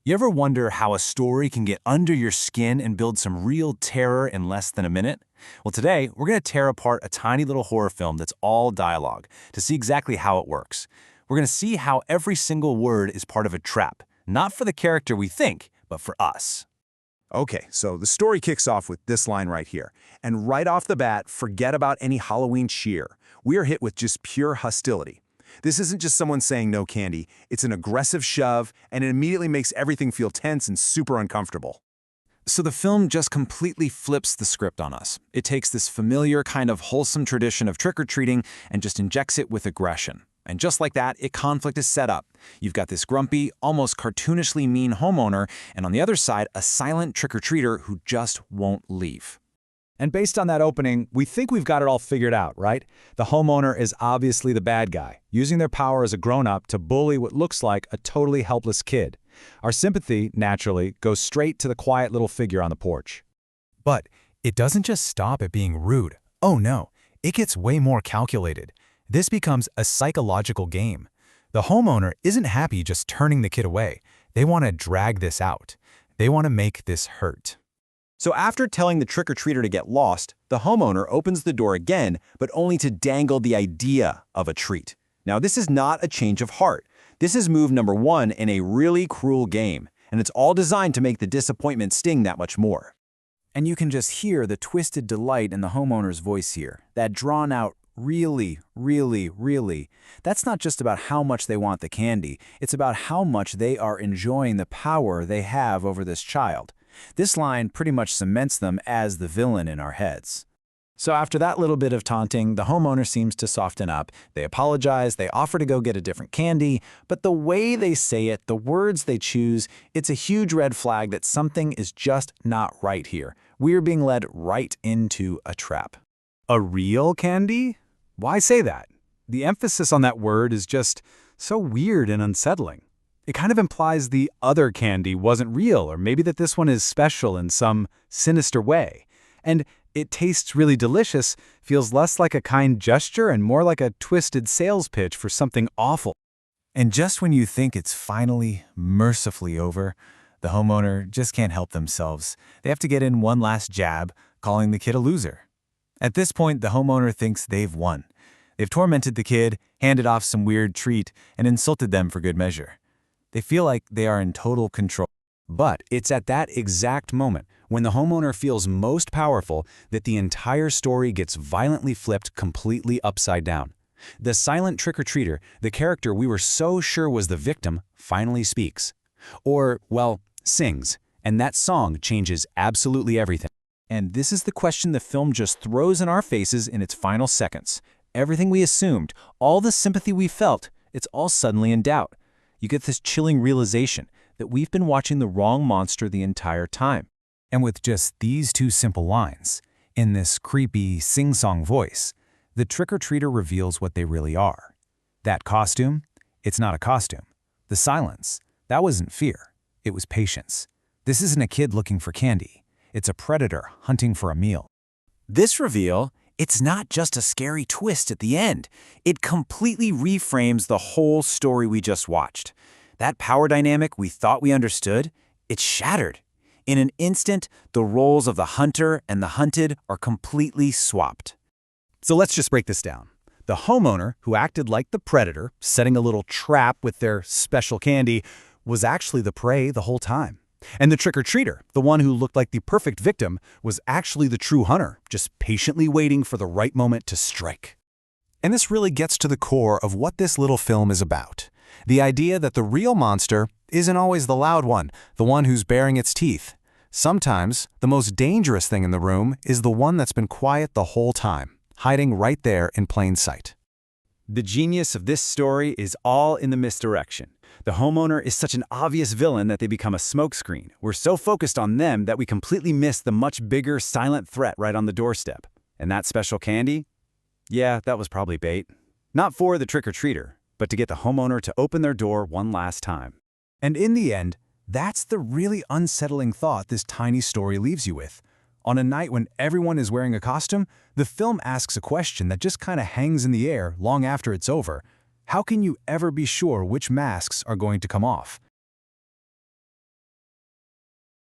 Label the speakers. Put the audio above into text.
Speaker 1: You ever wonder how a story can get under your skin and build some real terror in less than a minute? Well, today, we're going to tear apart a tiny little horror film that's all dialogue to see exactly how it works. We're going to see how every single word is part of a trap, not for the character we think, but for us.
Speaker 2: Okay, so the story kicks off with this line right here. And right off the bat, forget about any Halloween cheer. We are hit with just pure hostility. This isn't just someone saying no candy, it's an aggressive shove, and it immediately makes everything feel tense and super uncomfortable.
Speaker 1: So the film just completely flips the script on us. It takes this familiar kind of wholesome tradition of trick-or-treating and just injects it with aggression. And just like that, conflict is set up. You've got this grumpy, almost cartoonishly mean homeowner, and on the other side, a silent trick-or-treater who just won't leave.
Speaker 3: And based on that opening, we think we've got it all figured out, right? The homeowner is obviously the bad guy, using their power as a grown-up to bully what looks like a totally helpless kid. Our sympathy, naturally, goes straight to the quiet little figure on the porch.
Speaker 4: But it doesn't just stop at being rude. Oh no, it gets way more calculated. This becomes a psychological game. The homeowner isn't happy just turning the kid away. They want to drag this out. They want to make this hurt.
Speaker 2: So after telling the trick-or-treater to get lost, the homeowner opens the door again, but only to dangle the idea of a treat. Now, this is not a change of heart. This is move number one in a really cruel game, and it's all designed to make the disappointment sting that much more.
Speaker 1: And you can just hear the twisted delight in the homeowner's voice here, that drawn-out really, really, really. That's not just about how much they want the candy, it's about how much they are enjoying the power they have over this child. This line pretty much cements them as the villain in our heads. So after that little bit of taunting, the homeowner seems to soften up. They apologize, they offer to go get a different candy, but the way they say it, the words they choose, it's a huge red flag that something is just not right here. We're being led right into a trap.
Speaker 3: A real candy? Why say that? The emphasis on that word is just so weird and unsettling. It kind of implies the other candy wasn't real, or maybe that this one is special in some sinister way. And it tastes really delicious, feels less like a kind gesture and more like a twisted sales pitch for something awful.
Speaker 1: And just when you think it's finally, mercifully over, the homeowner just can't help themselves. They have to get in one last jab, calling the kid a loser. At this point, the homeowner thinks they've won. They've tormented the kid, handed off some weird treat, and insulted them for good measure. They feel like they are in total control.
Speaker 3: But it's at that exact moment, when the homeowner feels most powerful, that the entire story gets violently flipped completely upside down. The silent trick-or-treater, the character we were so sure was the victim, finally speaks. Or, well, sings. And that song changes absolutely everything.
Speaker 1: And this is the question the film just throws in our faces in its final seconds. Everything we assumed, all the sympathy we felt, it's all suddenly in doubt. You get this chilling realization that we've been watching the wrong monster the entire time.
Speaker 4: And with just these two simple lines, in this creepy sing-song voice, the trick-or-treater reveals what they really are. That costume? It's not a costume. The silence? That wasn't fear. It was patience. This isn't a kid looking for candy. It's a predator hunting for a meal.
Speaker 1: This reveal, it's not just a scary twist at the end. It completely reframes the whole story we just watched. That power dynamic we thought we understood, it's shattered. In an instant, the roles of the hunter and the hunted are completely swapped.
Speaker 3: So let's just break this down. The homeowner, who acted like the predator, setting a little trap with their special candy, was actually the prey the whole time. And the trick-or-treater, the one who looked like the perfect victim, was actually the true hunter, just patiently waiting for the right moment to strike.
Speaker 4: And this really gets to the core of what this little film is about. The idea that the real monster isn't always the loud one, the one who's baring its teeth. Sometimes, the most dangerous thing in the room is the one that's been quiet the whole time, hiding right there in plain sight.
Speaker 3: The genius of this story is all in the misdirection. The homeowner is such an obvious villain that they become a smokescreen. We're so focused on them that we completely miss the much bigger silent threat right on the doorstep. And that special candy? Yeah, that was probably bait. Not for the trick-or-treater, but to get the homeowner to open their door one last time.
Speaker 4: And in the end, that's the really unsettling thought this tiny story leaves you with. On a night when everyone is wearing a costume, the film asks a question that just kind of hangs in the air long after it's over. How can you ever be sure which masks are going to come off?